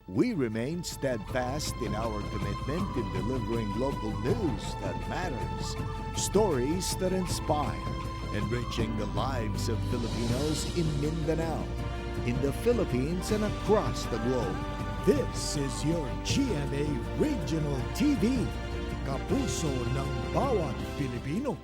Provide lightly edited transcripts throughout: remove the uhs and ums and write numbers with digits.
We remain steadfast in our commitment in delivering local news that matters, stories that inspire, enriching the lives of Filipinos in Mindanao, in the Philippines and across the globe. This is your GMA Regional TV, kapuso ng bawat Pilipino.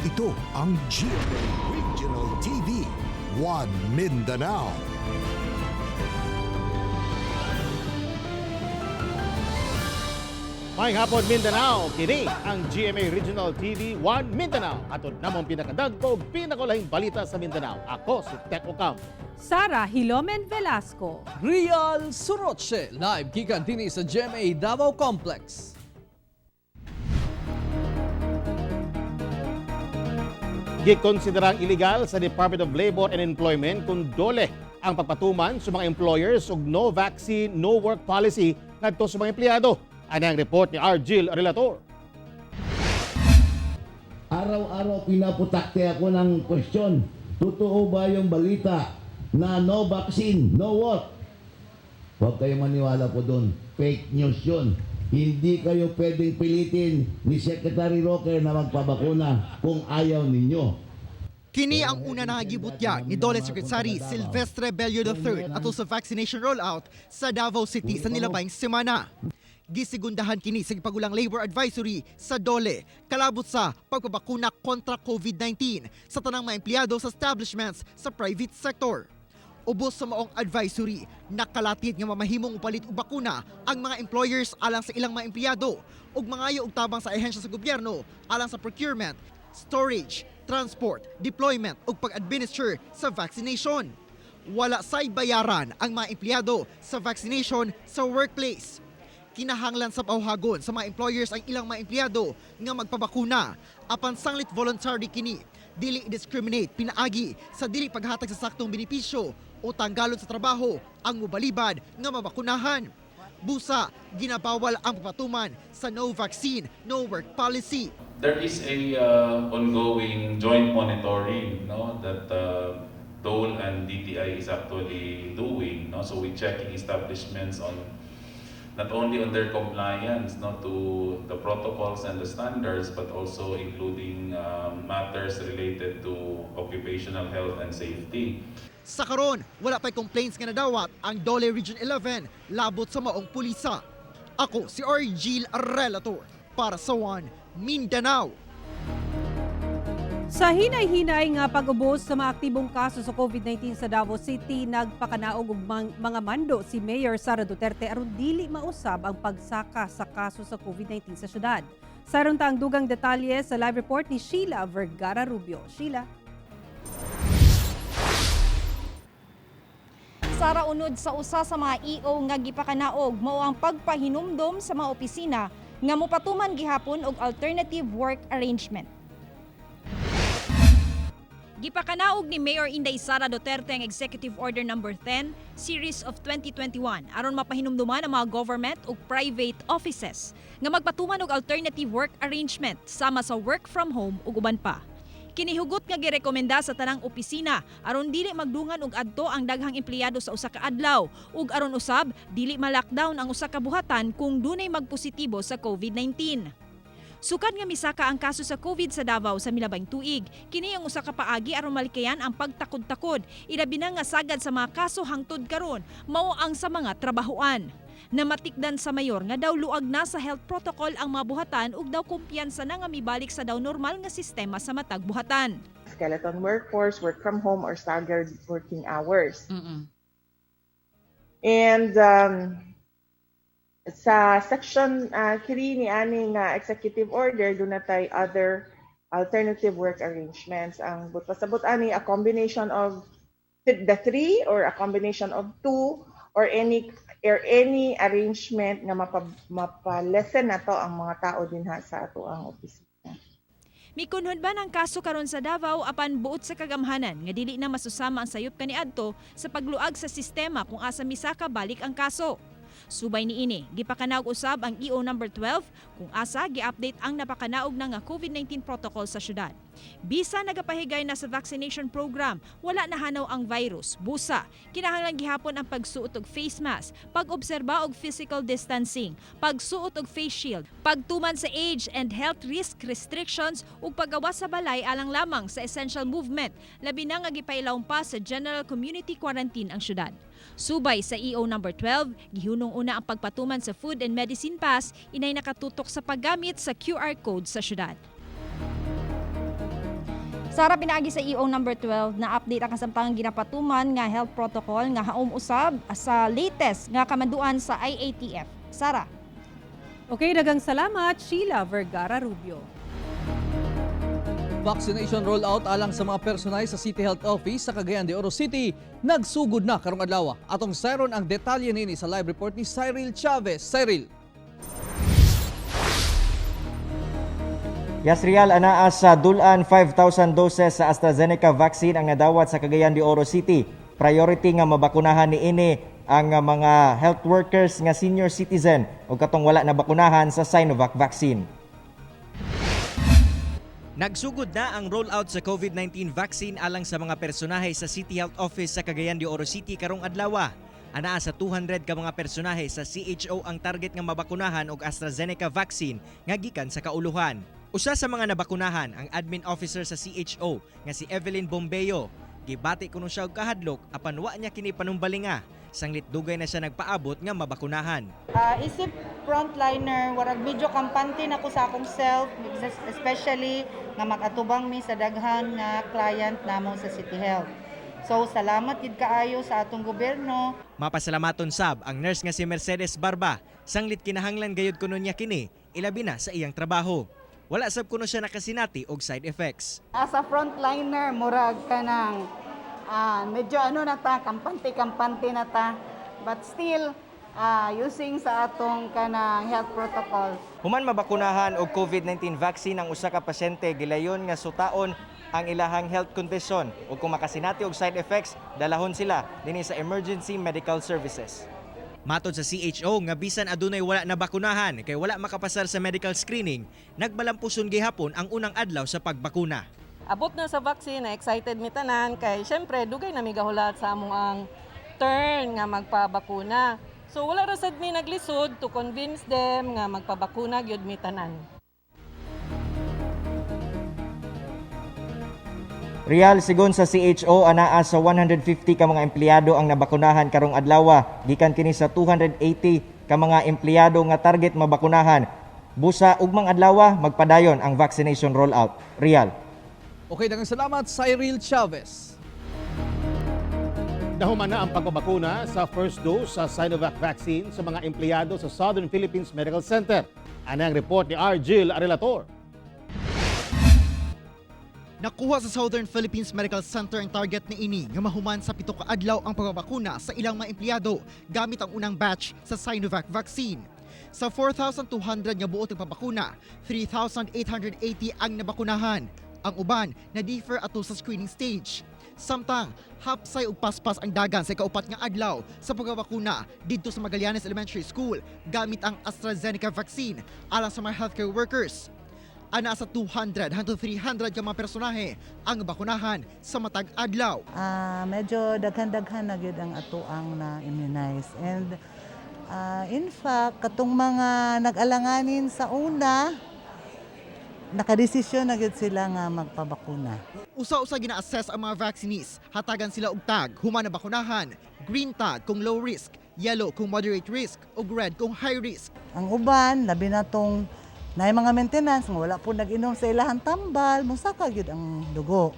Ito ang GMA Regional TV, One Mindanao. May hapon Mindanao, kini ang GMA Regional TV 1 Mindanao. Atod namong pinakadagko, pinakulahing balita sa Mindanao. Ako si Teko Cam. Sara Hilomen Velasco. Real Suroche, live gikan din sa GMA Davao Complex. Gikonsiderang illegal sa Department of Labor and Employment kung dole ang pagpatuman sa mga employers og no vaccine, no work policy ngadto sa mga empleyado. Ano ang report ni Argil Relator? Araw-araw pinaputakte ako ng question. Totoo ba yung balita na no vaccine, no work? Huwag kayo maniwala po doon. Fake news yun. Hindi kayo pwedeng pilitin ni Secretary Roque na magpabakuna kung ayaw ninyo. Kini ang una na gibutya ni DOLE Secretary Silvestre Bello III ato sa vaccination rollout sa Davao City sa nilabayng semana. Gisigundahan kini sa pagulang labor advisory sa DOLE kalabot sa pagpabakuna kontra COVID-19 sa tanang mga empleyado sa establishments sa private sector. Ubos sa maong advisory, nakalatid nga mamahimong upalit og bakuna ang mga employers alang sa ilang mga empleyado ug mangayo og tabang sa ahensya sa gobyerno alang sa procurement, storage, transport, deployment ug pag-administer sa vaccination. Wala say bayaran ang mga empleyado sa vaccination sa workplace. Kinahanglan sa pauhagon sa mga employers ang ilang mga empleyado nga magpabakuna apan sanglit voluntary kini. Dili discriminate pinaagi sa dili paghatag sa saktong benepisyo o tanggalon sa trabaho ang mobalibad nga mabakunahan. Busa, ginabawal ang pagpatuman sa no vaccine, no work policy. There is a ongoing joint monitoring, no, that DOLE and DTI is actually doing, no. So we checking establishments on not only on their compliance, no, to the protocols and the standards, but also including matters related to occupational health and safety. Sa karon, wala pa'y complaints nga nadawat ang DOLE Region 11 labot sa maong pulisa. Ako si Argil Relator para sa One Mindanao. Sa hinay-hinay nga pag-ubos sa mga aktibong kaso sa COVID-19 sa Davao City, nagpakanaog og mga mando si Mayor Sara Duterte aron dili mausab ang pagsaka sa kaso sa COVID-19 sa syudad. Saron ta ang dugang detalye sa live report ni Sheila Vergara Rubio. Sheila. Sara, unod sa usa sa mga EO nga gipakanaog mao ang pagpahinumdom sa mga opisina nga mopatuman gihapon og alternative work arrangement. Gipakanaog ni Mayor Inday Sara Duterte ang Executive Order No. 10, Series of 2021 aron mapahinumduman ang mga government ug private offices nga magpatuman og alternative work arrangement sama sa work from home ug uban pa. Kinihugot nga girekomenda sa tanang opisina aron dili magdungan og adto ang daghang empleyado sa usa ka adlaw ug aron usab dili ma-lockdown ang usa ka buhatan kung dunay magpositibo sa COVID-19. Sukad nga misaka ang kaso sa COVID sa Davao sa milabang tuig. Kini ang usa ka paagi aron malikayan ang pagtakod-takod. Ilabi na nga sagad sa mga kaso hangtod karon mao ang sa mga trabahoan. Namatikdan sa mayor nga daw luag na sa health protocol ang mga buhatan ug daw kumpiyansa na nga mibalik sa daw normal nga sistema sa matag buhatan. Skeleton workforce, work from home or staggered working hours. And sa section 3 ni aning executive order, doon na tayo other alternative work arrangements. Ang pasabot ani a combination of the 3 or a combination of 2 or any arrangement na mapa-lessen na to ang mga tao din sa ato ang opisina. Mikunhod ba ng kaso karon sa Davao apan buot sa kagamhanan nga dili na masusama ang sayop kaniadto sa pagluag sa sistema kung asa misaka balik ang kaso. Subay niini, gipakanaog usab ang EO number 12 kung asa gi-update ang napakanaog na nga COVID-19 protocol sa syudad. Bisa nagapahigay na sa vaccination program, wala nahanaw ang virus. Busa, kinahanglan gihapon ang pagsuot og face mask, pag-obserba og physical distancing, pagsuot og face shield, pagtuman sa age and health risk restrictions ug paggawas sa balay alang lamang sa essential movement, labi na nga gipailawon pa sa general community quarantine ang syudad. Subay sa EO number 12, gihunong una ang pagpatuman sa food and medicine pass, inay nakatutok sa paggamit sa QR code sa syudad. Sara pinaagi sa EO number 12 na update ang kasamtangang ginapatuman nga health protocol nga haom usab sa latest nga kamanduan sa IATF. Sara. Okay, dagang salamat, Sheila Vergara Rubio. Vaccination rollout alang sa mga personay sa City Health Office sa Cagayan de Oro City nagsugod na karong adlaw. Atong sayron ang detalye nini sa live report ni Cyril Chavez. Cyril. Yasrial, anaa sa dulan 5,000 doses sa AstraZeneca vaccine ang nadawat sa Cagayan de Oro City. Priority nga mabakunahan niini ang mga health workers nga senior citizen o katong wala na bakunahan sa Sinovac vaccine. Nagsugod na ang rollout sa COVID-19 vaccine alang sa mga personahe sa City Health Office sa Cagayan de Oro City karong adlaw. Anaa sa 200 ka mga personahe sa CHO ang target nga mabakunahan og AstraZeneca vaccine nga gikan sa kauluhan. Usa sa mga nabakunahan ang admin officer sa CHO nga si Evelyn Bombeo. Gibati kuno siya og kahadlok apan wa niya kini panumbalinga. Sanglit dugay na siya nagpaabot nga mabakunahan. Isip frontliner, warag medyo kampante na ko sa akong self, especially nga mag-atubang mi sa daghan nga client namo sa City Health. So salamat gid kaayo sa atong gobyerno. Mapasalamaton sab ang nurse nga si Mercedes Barba. Sanglit kinahanglan gayud kuno niya kini, ilabi na sa iyang trabaho. Wala sab kuno siya nakasinati og side effects. As a frontliner, murag kanang medyo na ta, kampante na ta, but still using sa atong kanang health protocol. Human mabakunahan og COVID-19 vaccine ang usa ka pasyente, gilayon nga sutaon ang ilahang health condition ug kung makasinati og side effects, dalahon sila dinhi sa emergency medical services. Matod sa CHO nga bisan adunay wala na bakunahan kay wala makapasar sa medical screening, nagbalampuson gihapon ang unang adlaw sa pagbakuna. Abot na sa vaccine, excited mi tanan kay syempre dugay na mi gahulat sa among ang turn nga magpabakuna. So wala ra sad mi naglisod to convince them nga magpabakuna gyud mi tanan. Real, sigon sa CHO, anaa sa 150 ka mga empleyado ang nabakunahan karong adlaw. Gikan kini sa 280 ka mga empleyado nga target mabakunahan. Busa ugmang adlaw magpadayon ang vaccination rollout. Real. Okay, daghang salamat Cyril Chavez. Nahuman na ang pagbabakuna sa first dose sa Sinovac vaccine sa mga empleyado sa Southern Philippines Medical Center. Ano ang report ni Argil Arelator? Nakuha sa Southern Philippines Medical Center ang target ni ini nga mahuman sa 7 ka adlaw ang pagbabakuna sa ilang mga empleyado gamit ang unang batch sa Sinovac vaccine. Sa 4,200 nga buot ang pabakuna, 3,880 ang nabakunahan. Ang uban na differ ato sa screening stage. Samtang hapsay ug paspas ang dagan sa kaupat nga adlaw sa pagbabakuna didto sa Magallanes Elementary School gamit ang AstraZeneca vaccine alang sa mga healthcare workers. Ana sa 200 hangtod 300 ka mga personahe ang bakunahan sa matag adlaw. Medyo daghan-daghan na gyud ang atuang na immunize. And in fact, katong mga nag-alanganin sa una, nakadesisyon na gyud sila nga magpabakuna. Usa-usa gina-assess ang mga vaccinees. Hatagan sila og tag, human na bakunahan, green tag kung low risk, yellow kung moderate risk, ug red kung high risk. Ang uban, labi na tong na mga maintenance, nga wala po nag-inom sa ilahang tambal, musaka gyud ang dugo.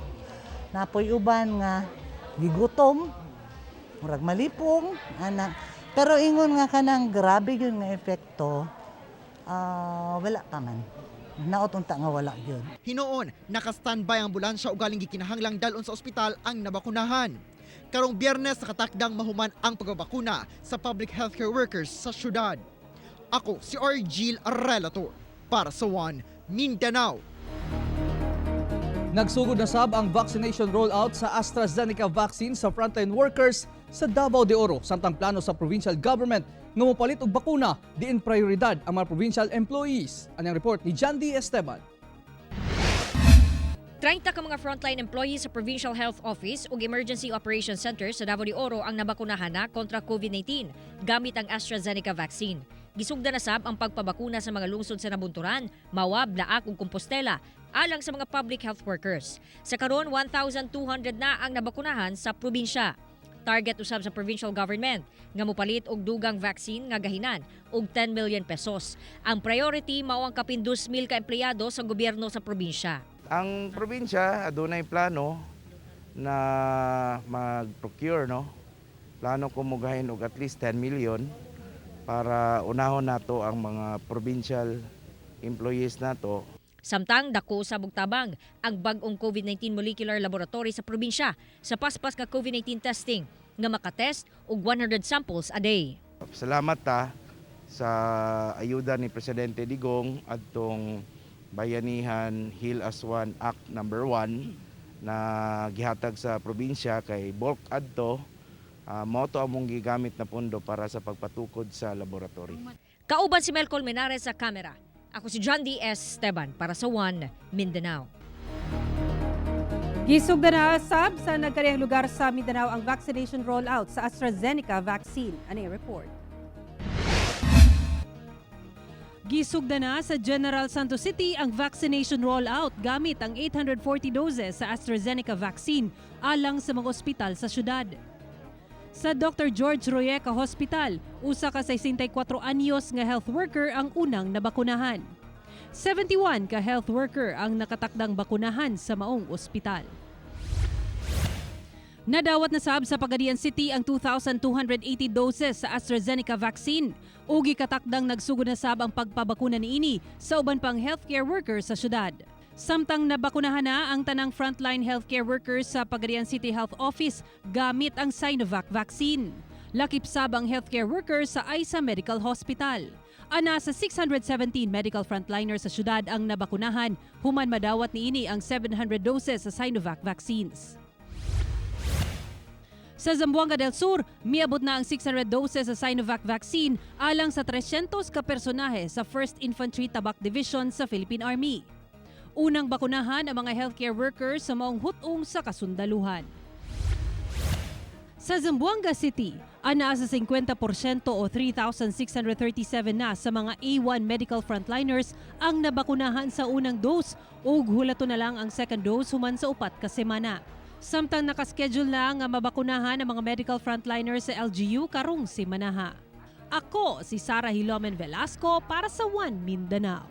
Napoy uban nga gigutom, murag malipong, ana. Pero ingon nga kanang grabe yun nga epekto, wala pa man. Naot unta nga wala yun. Hinoon, naka-standby ang ambulansya ug galing gikinahanglang dalon sa ospital ang nabakunahan. Karong Biyernes nakatakdang mahuman ang pagbabakuna sa public healthcare workers sa syudad. Ako si Argil Relator para sa One Mindanao. Nagsugod na sab ang vaccination rollout sa AstraZeneca vaccine sa frontline workers sa Davao de Oro, samtang plano sa provincial government nga mopalit og bakuna diin prioridad ang mga provincial employees. Anong report ni John D. Esteban. 30 ka mga frontline employees sa Provincial Health Office ug Emergency Operations Center sa Davao de Oro ang nabakunahan na kontra COVID-19 gamit ang AstraZeneca vaccine. Gisugda na sab ang pagpabakuna sa mga lungsod sa Nabunturan, Mawab, Laak ug Compostela alang sa mga public health workers. Sa karon 1,200 na ang nabakunahan sa probinsya. Target usab sa provincial government nga mopalit og dugang vaccine nga gahinan og 10 million pesos. Ang priority mao ang kapin 2,000 ka empleyado sa gobyerno sa probinsya. Ang probinsya adunay plano na mag-procure, no? Plano ko mugahin og at least 10 million para unahon nato ang mga provincial employees nato. Samtang dako sa bugtabang ang bag-ong COVID-19 molecular laboratory sa probinsya sa paspas ka COVID-19 testing nga makatest og 100 samples a day. Salamat ta sa ayuda ni Presidente Digong adtong Bayanihan Heal as One Act No. 1 na gihatag sa probinsya kay bulk adto mao to among gigamit na pondo para sa pagpatukod sa laboratory. Kauban si Mel Colmenares sa kamera. Ako si John D. Esteban para sa One Mindanao. Gisugda na sab sa nagkariyang lugar sa Mindanao ang vaccination rollout sa AstraZeneca vaccine. Ano report? Gisugda na sa General Santos City ang vaccination rollout gamit ang 840 doses sa AstraZeneca vaccine alang sa mga ospital sa syudad. Sa Dr. George Royeca Hospital, usa ka 64 anyos nga health worker ang unang nabakunahan. 71 ka health worker ang nakatakdang bakunahan sa maong ospital. Nadawat na sab sa Pagadian City ang 2,280 doses sa AstraZeneca vaccine. Ugi katakdang nagsugod na sab ang pagpabakuna niini sa uban pang healthcare workers sa syudad. Samtang nabakunahan na ang tanang frontline healthcare workers sa Pagadian City Health Office gamit ang Sinovac vaccine. Lakip sab ang healthcare workers sa Isa Medical Hospital. Ana sa 617 medical frontliners sa syudad ang nabakunahan, human madawat niini ang 700 doses sa Sinovac vaccines. Sa Zamboanga del Sur, miabot na ang 600 doses sa Sinovac vaccine alang sa 300 ka personahe sa 1st Infantry Tabak Division sa Philippine Army. Unang bakunahan ang mga healthcare workers sa maong hutong sa kasundaluhan. Sa Zamboanga City, ana sa 50% o 3,637 na sa mga A1 medical frontliners ang nabakunahan sa unang dose ug hulato na lang ang second dose human sa 4 ka semana. Samtang nakaschedule na nga mabakunahan ang mga medical frontliners sa LGU karong semanaha. Ako si Sarah Hilomen Velasco para sa One Mindanao.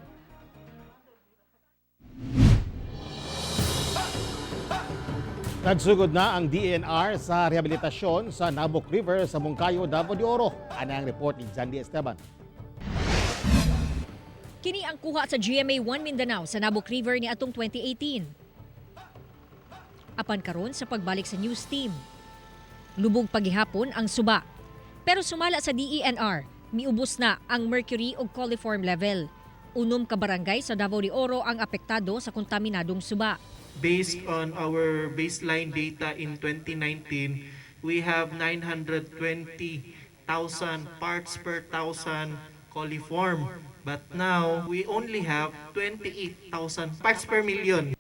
Nagsugod na ang DNR sa rehabilitasyon sa Naboc River sa Moncayo, Davao de Oro. Ano ang report ni Jandy Esteban. Kini ang kuha sa GMA 1 Mindanao sa Naboc River ni atong 2018. Apan karon sa pagbalik sa news team. Lubog pagihapon ang suba. Pero sumala sa DENR, miubos na ang mercury ug coliform level. Unom ka barangay sa Davao de Oro ang apektado sa kontaminadong suba. Based on our baseline data in 2019, we have 920,000 parts per thousand coliform But now, we only have 28,000 parts per million.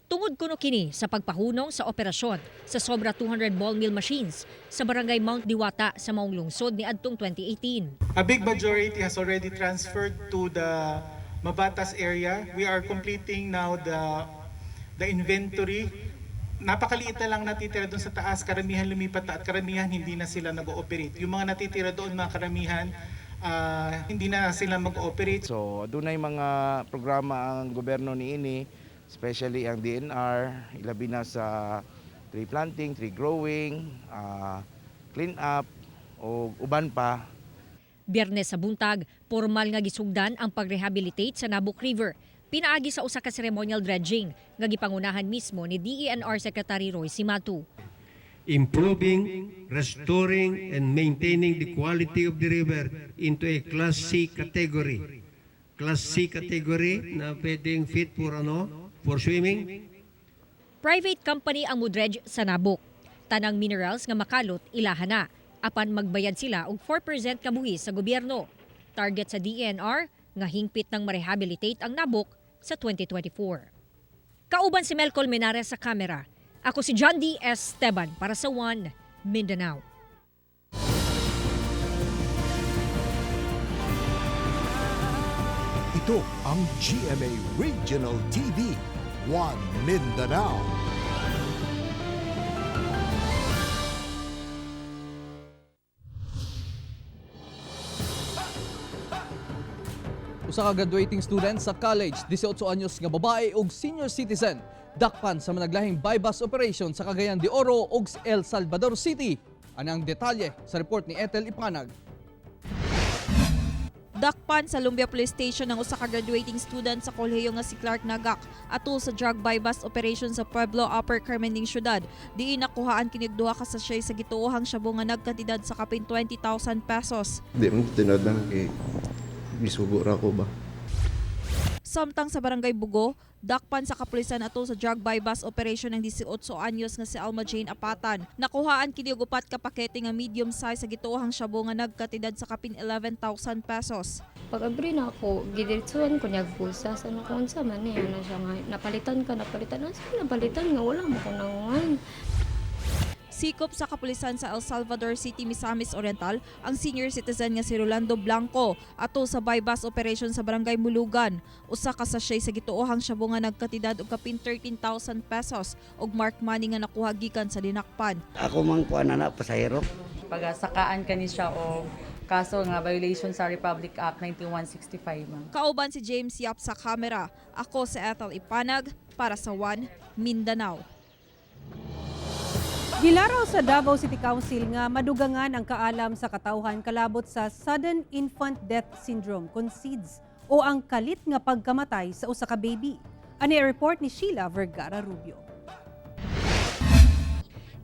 Tungod kuno kini sa pagpahunong sa operasyon sa sobra 200 ball mill machines sa barangay Mount Diwata sa maong lungsod ni adtong 2018. A big majority has already transferred to the Mabatas area. We are completing now the inventory. Napakaliit na lang natitira doon sa taas, karamihan lumipat at karamihan hindi na sila nag-ooperate. Yung mga natitira doon, mga karamihan, hindi na sila mag-ooperate. So, doon ay mga programa ang gobyerno niini, especially ang DNR, ilabi na sa tree planting, tree growing, clean up, o uban pa. Biyernes sa buntag, formal nga gisugdan ang pag-rehabilitate sa Nabok River. Pinaagi sa usa ka ceremonial dredging nga gipangunahan mismo ni DENR Secretary Roy Cimatu. Improving, restoring, and maintaining the quality of the river into a Class C category. Class C category na pwedeng fit for swimming. Private company ang mudredge sa Nabok. Tanang minerals nga makalot ilahan na. Apan magbayad sila og 4% kabuhis sa gobyerno. Target sa DENR nga hingpit ng marehabilitate ang Nabok sa 2024. Kauban si Mel Colmenares sa kamera. Ako si John D. Esteban para sa One Mindanao. Ito ang GMA Regional TV, One Mindanao. Usa ka graduating student sa college, 18 anyos nga babae ug senior citizen, dakpan sa managlahing bypass operation sa Cagayan de Oro ug El Salvador City. Anang detalye sa report ni Ethel Ipanag. Dakpan sa Lumbia Police Station ang usa ka graduating student sa kolehiyo nga si Clark Nagak atul sa drug bypass operation sa Pueblo Upper Carmenning Syudad. Diin nakuhaan kinig duha ka sachet sa gituohang shabu nga nagkantidad sa kapin 20,000 pesos. Di mo tinod na kay bisugo ra ko ba. Samtang sa Barangay Bugo, dakpan sa kapulisan ato sa drug bypass operation ng 18 anyos nga si Alma Jane Apatan. Nakuhaan kini og upat ka pakete nga medium size sa gituohang shabu nga nagkatidad sa kapin 11,000 pesos. Pag-abri na ako, gidiretsuhan ko niyag bulsa sa kung sa man eh. Ano siya nga, napalitan. Ano siya napalitan nga, wala mo ko nanguhan. Sikop sa kapulisan sa El Salvador City, Misamis Oriental, ang senior citizen nga si Rolando Blanco ato sa bypass operation sa Barangay Mulugan. Usa ka sachet sa gituohang shabu nga nagkatidad og kapin 13,000 pesos og mark money nga nakuha gikan sa dinakpan. Ako man kuan na pasahero. Pagasakaan kani siya o kaso nga violation sa Republic Act 9165. Kauban si James Yap sa kamera. Ako si Ethel Ipanag para sa One Mindanao. Gilaraw sa Davao City Council nga madugangan ang kaalam sa katawhan kalabot sa Sudden Infant Death Syndrome kon SIDS o ang kalit nga pagkamatay sa usa ka baby. Ani report ni Sheila Vergara Rubio.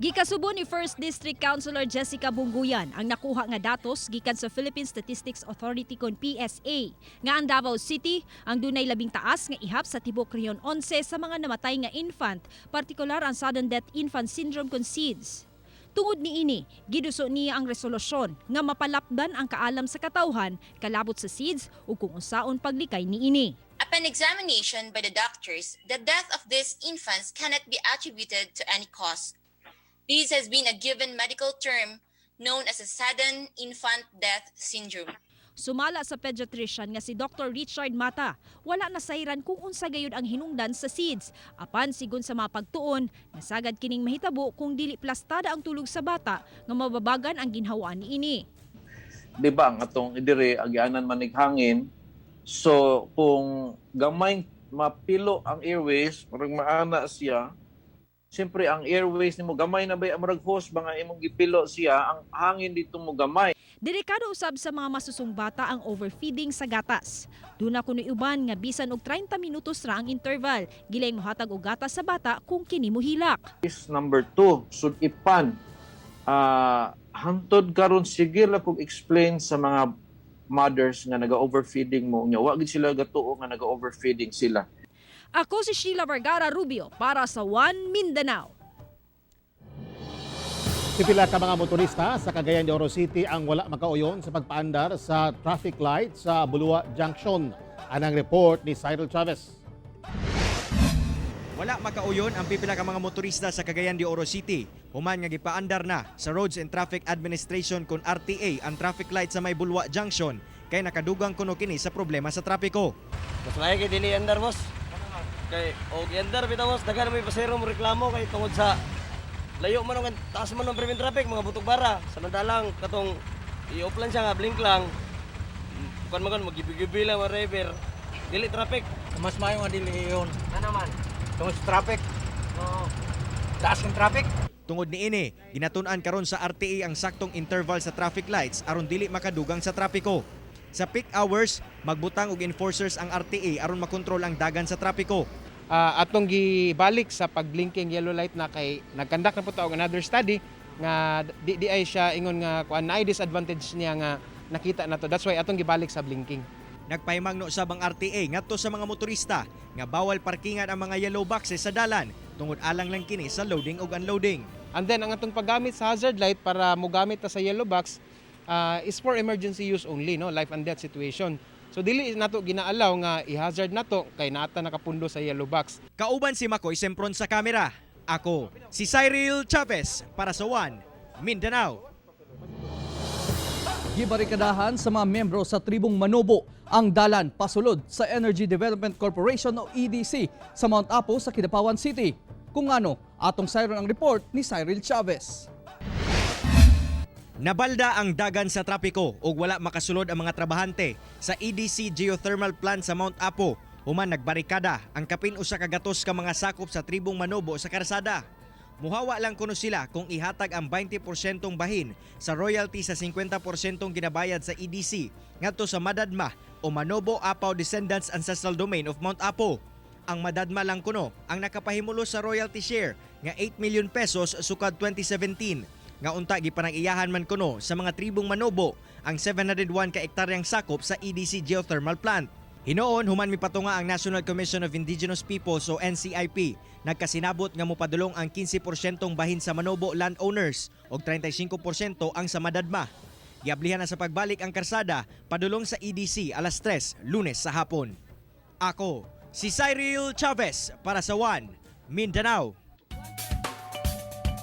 Gikasubo ni First District Councilor Jessica Bunguyan ang nakuha nga datos gikan sa Philippine Statistics Authority kon PSA nga ang Davao City ang dunay labing taas nga ihap sa tibok rehiyon 11 sa mga namatay nga infant, partikular ang Sudden Death Infant Syndrome kon SIDS. Tungod niini, giduso niya ang resolusyon nga mapalapdan ang kaalam sa katawhan kalabot sa SIDS ug kung unsaon paglikay niini. Upon examination by the doctors, the death of these infants cannot be attributed to any cause. This has been a given medical term known as a Sudden Infant Death Syndrome. Sumala sa pediatrician nga si Dr. Richard Mata, wala na sayran kung unsa gayud ang hinungdan sa SIDS. Apan sigon sa mapagtuon, nasagad kining mahitabo kung dili plastada ang tulog sa bata nga mababagan ang ginhawaan niini. Di ba ang atong idire agyanan manighangin, so kung gamay mapilo ang airways, murag maana siya. Siyempre, ang airways ni mo gamay na ba murag host ba nga imong gipilo siya, ang hangin dito mo gamay. Delikado usab sa mga masusong bata ang overfeeding sa gatas. Duna kuno uban nga bisan og 30 minutos ra ang interval, gilay mohatag og gatas sa bata kung kini mohilak. Number 2, sud ipan. Hantod karon sige la kog explain sa mga mothers nga naga-overfeeding mo nya wa gid sila gatuo nga naga-overfeeding sila. Ako si Sheila Vergara Rubio para sa One Mindanao. Pipila ka mga motorista sa Cagayan de Oro City ang wala makauyon sa pagpaandar sa traffic light sa Bulua Junction. Anang report ni Cyril Chavez. Wala makauyon ang pipila ka mga motorista sa Cagayan de Oro City. Human nga gipaandar na sa Roads and Traffic Administration kun RTA ang traffic light sa may Bulua Junction kay nakadugang kuno kini sa problema sa trapiko. Mas lahi kay dili andar boss. Kay og andar bitaw boss daghan may pasero mo reklamo kay tungod sa layo man ang taas man ang prevent traffic mga butog bara samantalang katong i-off lang siya nga blink lang. Kuan man magibigibi lang mga driver. Dili traffic. Mas maayo nga dili iyon. Ano naman? Tungod sa traffic. Taas ng traffic. Tungod niini, ginatun-an karon sa RTA ang saktong interval sa traffic lights aron dili makadugang sa trapiko. Sa peak hours, magbutang og enforcers ang RTA aron makontrol ang dagan sa trapiko. Atong gibalik sa pagblinking yellow light na kay nagkandak na po ta og another study nga di ay siya ingon nga kuan naay disadvantage niya nga nakita na to. That's why atong gibalik sa blinking. Nagpahimangno usab ang RTA ngadto sa mga motorista nga bawal parkingan ang mga yellow boxes sa dalan tungod alang lang kini sa loading ug unloading. And then ang atong paggamit sa hazard light para mogamit ta sa yellow box is for emergency use only, no, life and death situation. So dili nato ginaalaw nga i-hazard nato kay naata nakapundo sa yellow box. Kauban si Makoy Sempron sa kamera. Ako si Cyril Chavez para sa One Mindanao. Gibarikadahan sa mga membro sa tribong Manobo ang dalan pasulod sa Energy Development Corporation o EDC sa Mount Apo sa Kidapawan City. Kung ano, atong sayron ang report ni Cyril Chavez. Nabalda ang dagan sa trapiko ug wala makasulod ang mga trabahante sa EDC Geothermal Plant sa Mount Apo. Human nagbarikada ang kapin usa ka gatos ka mga sakop sa tribong Manobo sa karsada. Muhawa lang kuno sila kung ihatag ang 20% bahin sa royalty sa 50% ginabayad sa EDC ngadto sa Madadma o Manobo Apaw Descendants Ancestral Domain of Mount Apo. Ang Madadma lang kuno ang nakapahimulo sa royalty share nga 8 million pesos sukad 2017. Nga unta gipanag-iyahan man kuno sa mga tribong Manobo ang 701 ka ektaryang sakop sa EDC Geothermal Plant. Hinoon human mipatunga ang National Commission of Indigenous Peoples o NCIP nagkasinabot nga mopadulong ang 15% bahin sa Manobo landowners ug 35% ang sa Madadma. Giablihan na sa pagbalik ang karsada padulong sa EDC alas 3 Lunes sa hapon. Ako si Cyril Chavez para sa One Mindanao.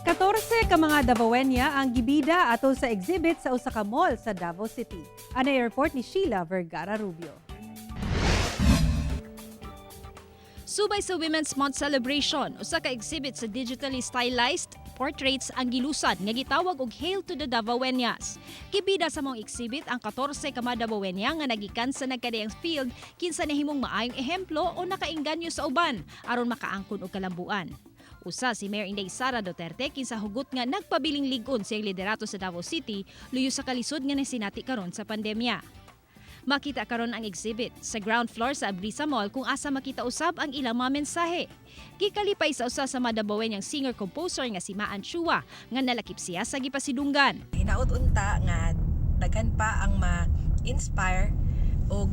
14 ka mga Davaoenya ang gibida atol sa exhibit sa usa ka mall sa Davao City. Ano yung report ni Sheila Vergara Rubio. Subay sa Women's Month celebration, usa ka exhibit sa digitally stylized portraits ang gilusad nga gitawag og Hail to the Davaoenyas. Gibida sa mong exhibit ang 14 ka mga Davaoenya nga nagikan sa nagkadayang field kinsa nahimong maayong ehemplo o nakaingganyo sa uban aron makaangkon og kalambuan. Usa si Mayor Inday Sara Duterte kinsa hugot nga nagpabiling ligon siyang liderato sa Davao City luyo sa kalisod nga nasinati karon sa pandemya. Makita karon ang exhibit sa ground floor sa Abrisa Mall kung asa makita usab ang ilang mga mensahe. Gikalipay sa usa sa Madabawenyang singer-composer nga si Maan Chua nga nalakip siya sa gipasidunggan. Hinaut-unta nga daghan pa ang ma-inspire og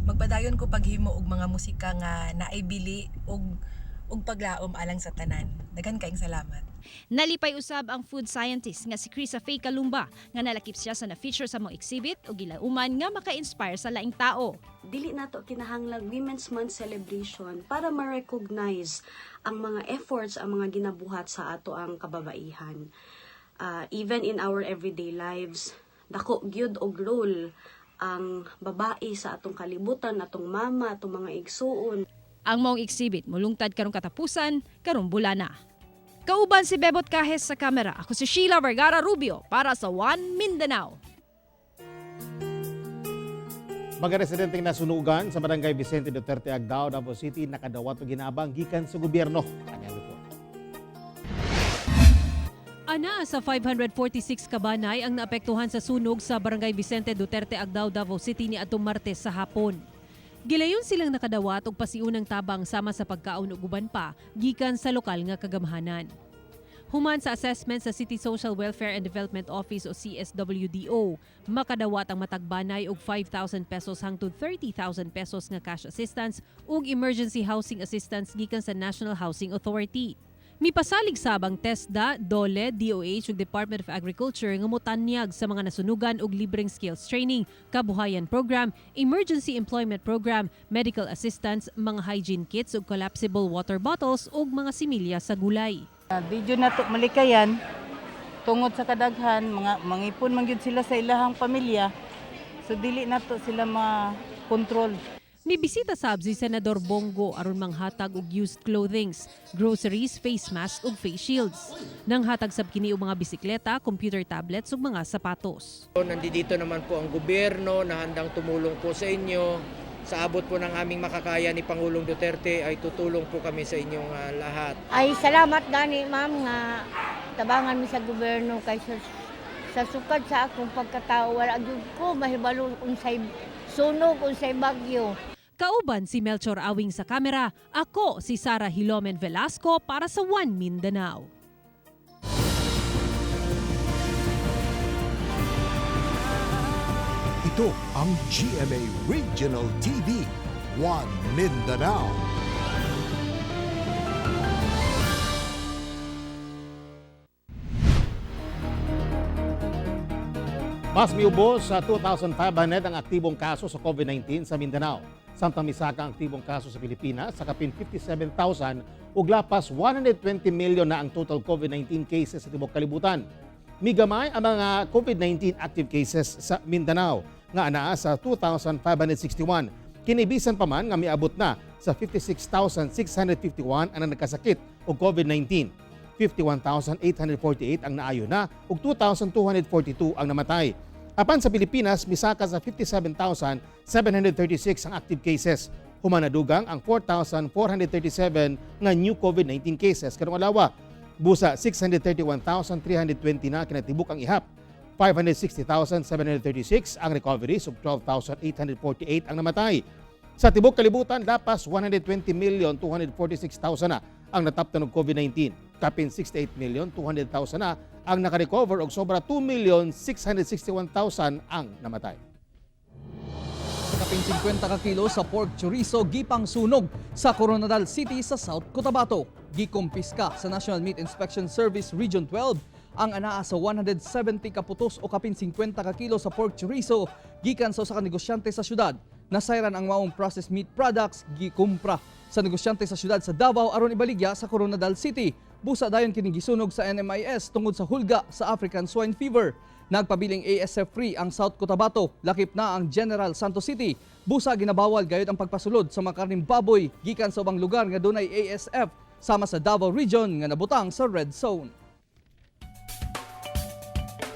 magpadayon ko paghimo og mga musika nga naibili og paglaom alang sa tanan. Daghan kaayong salamat. Nalipay usab ang food scientist nga si Krisa Faye Kalumba nga nalakip siya sa na-feature sa mong exhibit o gilauman nga maka-inspire sa laing tao. Dili nato kinahanglang Women's Month celebration para ma-recognize ang mga efforts, ang mga ginabuhat sa ato ang kababaihan. Even in our everyday lives, dako gyud og role ang babae sa atong kalibutan, atong mama, atong mga igsuon. Ang mong exhibit mulungtad karong katapusan, karong bulana. Kauban si Bebot Kahes sa kamera. Ako si Sheila Vergara Rubio para sa One Mindanao. Mga residenteng nasunugan sa Barangay Vicente Duterte, Agdao, Davao City nakadawat og ginabang gikan sa gobyerno. Kanyang report. Ana sa 546 kabanay ang naapektuhan sa sunog sa Barangay Vicente Duterte, Agdao, Davao City ni atong Martes sa hapon. Gilayon silang nakadawat og pasiunang tabang sama sa pagkaon ug uban pa gikan sa lokal nga kagamhanan. Human sa assessment sa City Social Welfare and Development Office o CSWDO, makadawat ang matagbanay og 5,000 pesos hangtod 30,000 pesos nga cash assistance ug emergency housing assistance gikan sa National Housing Authority. Mipasalig sabang TESDA, DOLE, DOH ug Department of Agriculture nga motanyag sa mga nasunugan og libreng skills training, kabuhayan program, emergency employment program, medical assistance, mga hygiene kits ug collapsible water bottles ug mga similya sa gulay. Video na to malikayan tungod sa kadaghan mga mangipon man gyud sila sa ilahang pamilya. So dili na to sila ma-control. Mibisita sab si Senador Bongo aron manghatag og used clothings, groceries, face mask ug face shields. Nang hatag sab kini og mga bisikleta, computer tablets ug mga sapatos. Nandito naman po ang gobyerno na handang tumulong po sa inyo. Sa abot po ng aming makakaya ni Pangulong Duterte ay tutulong po kami sa inyong lahat. Ay salamat gani ma'am nga tabangan mi sa gobyerno kay sa sukad sa akong pagkatao wala gyud ko mahibalo unsay sunog unsay bagyo. Kauban si Melchor Awing sa kamera, ako si Sara Hilomen Velasco para sa One Mindanao. Ito ang GMA Regional TV, One Mindanao. Mas miubos sa 2,500 ang aktibong kaso sa COVID-19 sa Mindanao. Samtang misaka ang aktibong kaso sa Pilipinas sa kapin 57,000 ug lapas 120 million na ang total COVID-19 cases sa tibuok kalibutan. Migamay ang mga COVID-19 active cases sa Mindanao nga anaa sa 2,561. Kinibisan pa man nga miabot na sa 56,651 ang nagkasakit og COVID-19. 51,848 ang naayo na ug 2,242 ang namatay. Apan sa Pilipinas, misaka sa 57,736 ang active cases. Humanadugang ang 4,437 nga new COVID-19 cases karong adlaw. Busa 631,320 na kinatibuk ang ihap. 560,736 ang recoveries ug 12,848 ang namatay. Sa tibok kalibutan, lapas 120,246,000 na ang nataptan og COVID-19. Kapin 68,200,000 na ang nakarecover og sobra 2,661,000 ang namatay. Kapin 50 ka kilo sa pork chorizo gipang sunog sa Coronadal City sa South Cotabato. Gikumpiska sa National Meat Inspection Service Region 12 ang anaa sa 170 ka putos o kapin 50 ka kilo sa pork chorizo gikan sa usa ka negosyante sa syudad. Nasayran ang maong processed meat products gikumpra sa negosyante sa syudad sa Davao aron ibaligya sa Coronadal City. Busa dayon kini gisunog sa NMIS tungod sa hulga sa African swine fever. Nagpabiling ASF free ang South Cotabato, lakip na ang General Santos City. Busa ginabawal gayud ang pagpasulod sa mga karning baboy gikan sa ubang lugar nga dunay ASF sama sa Davao Region nga nabutang sa red zone.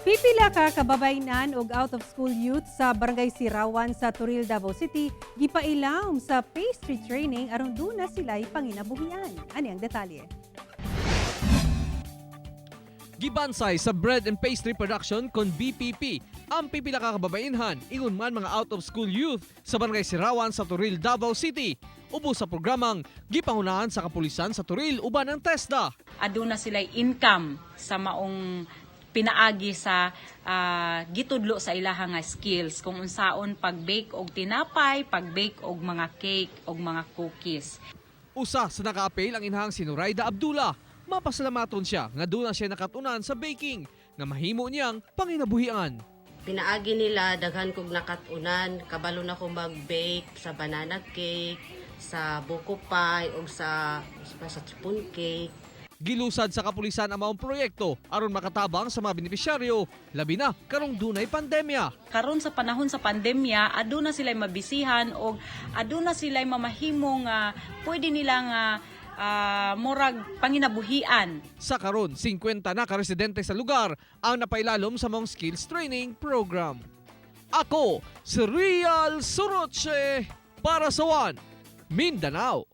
Pipila ka kababayenan og out-of-school youth sa Barangay Sirawan sa Turil, Davao City gipailawom sa pastry training aron duna sila'y panginabuhian. Ani ang detalye? Gibansay sa bread and pastry production kon BPP ang pipila ka kababayenhan ingon man mga out-of-school youth sa Barangay Sirawan sa Turil, Davao City. Ubos sa programang gipangunahan sa kapulisan sa Turil uban ang TESDA. Aduna sila'y income sa maong pinaagi sa gitudlo sa ilaha nga skills kung unsaon pag-bake og tinapay, pag-bake og mga cake og mga cookies. Usa sa naka-appeal ang inahang si Nuraida Abdullah. Mapasalamaton siya nga doon siya nakatunan sa baking nga mahimo niyang panginabuhian. Pinaagi nila daghan kog nakatunan, kabalo na ko mag-bake sa banana cake, sa buko pie o sa spoon cake. Gilusad sa kapulisan ang maong proyekto aron makatabang sa mga benepisyaryo, labi na karong dunay pandemya. Karon sa panahon sa pandemya, aduna sila'y mabisihan o aduna sila'y mamahimong pwede nilang murag panginabuhian. Sa karon, 50 na ka-residente sa lugar ang napailalom sa maong skills training program. Ako, si Real Soroche para sa One Mindanao.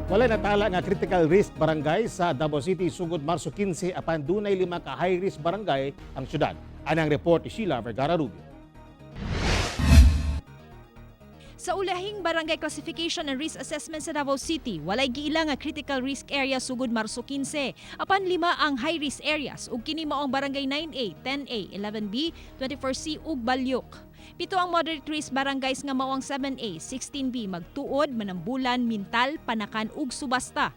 Walay natala nga critical risk barangay sa Davao City sugod Marso 15 apan dunay 5 ka high risk barangay ang syudad. Anang report ni Sheila Vergara Rubio. Sa ulahing barangay classification and risk assessment sa Davao City, walay giila nga critical risk area sugod Marso 15. Apan 5 ang high risk areas ug kini mao ang barangay 9A, 10A, 11B, 24C ug Balyok. 7 ang moderate risk barangays nga mao ang 7A, 16B, Magtuod, Manambulan, Mintal, Panakan ug Subasta.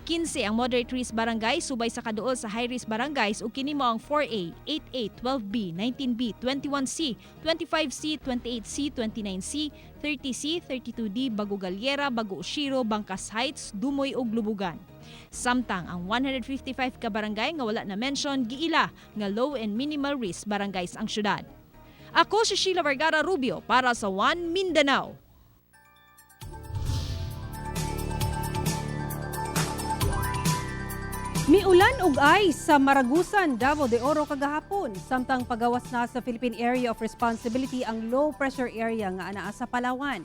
15 ang moderate risk barangay subay sa kaduol sa high risk barangays ug kini mao ang 4A, 8A, 12B, 19B, 21C, 25C, 28C, 29C, 30C, 32D, Bago Galyera, Bago Oshiro, Bangkas Heights, Dumoy ug Lubugan. Samtang ang 155 ka barangay nga wala na mention giila nga low and minimal risk barangays ang syudad. Ako si Sheila Vergara Rubio para sa One Mindanao. Miulan og ice sa Maragusan, Davao de Oro kagahapon. Samtang pagawas na sa Philippine Area of Responsibility ang low pressure area nga anaa sa Palawan.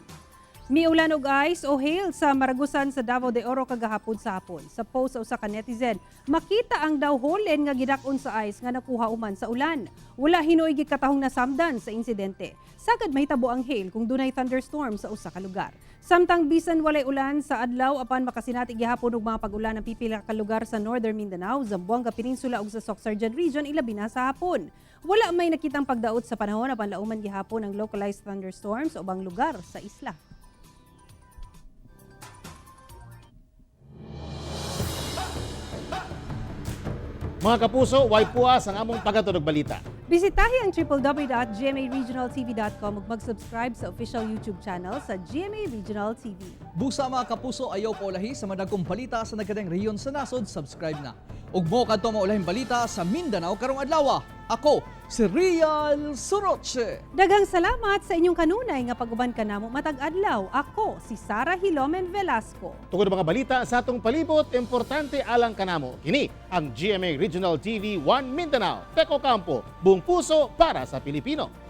Miulan og ice o hail sa Maragusan sa Davao de Oro kagahapon sa hapon. Sa post sa usa ka netizen, makita ang daw holen nga gidak-on sa ice nga nakuha uman sa ulan. Wala hinuoy gikatahong nasamdan sa insidente. Sagad mahitabo ang hail kung dunay thunderstorm sa usa ka lugar. Samtang bisan walay ulan sa adlaw apan makasinati gihapon og mga pag-ulan ang pipila ka lugar sa Northern Mindanao, Zamboanga Peninsula ug sa Sorsogon Region ilabi na sa hapon. Wala may nakitang pagdaot sa panahon apan lauman gihapon ang localized thunderstorms sa ubang lugar sa isla. Mga kapuso, way puas ang among pagatunog balita. Bisitahi ang www.gmaregionaltv.com ug mag-subscribe sa official YouTube channel sa GMA Regional TV. Busa mga kapuso, ayaw po lahi sa madagkong balita sa nagkadang rehiyon sa nasod, subscribe na. Ug mo kadto maulahing balita sa Mindanao karong adlaw. Ako si Rial Soroche. Daghang salamat sa inyong kanunay nga pag-uban kanamo matag adlaw. Ako si Sara Hilomen Velasco. Tungod mga balita sa atong palibot, importante alang kanamo. Kini ang GMA Regional TV 1 Mindanao. Teko Campo, buong puso para sa Pilipino.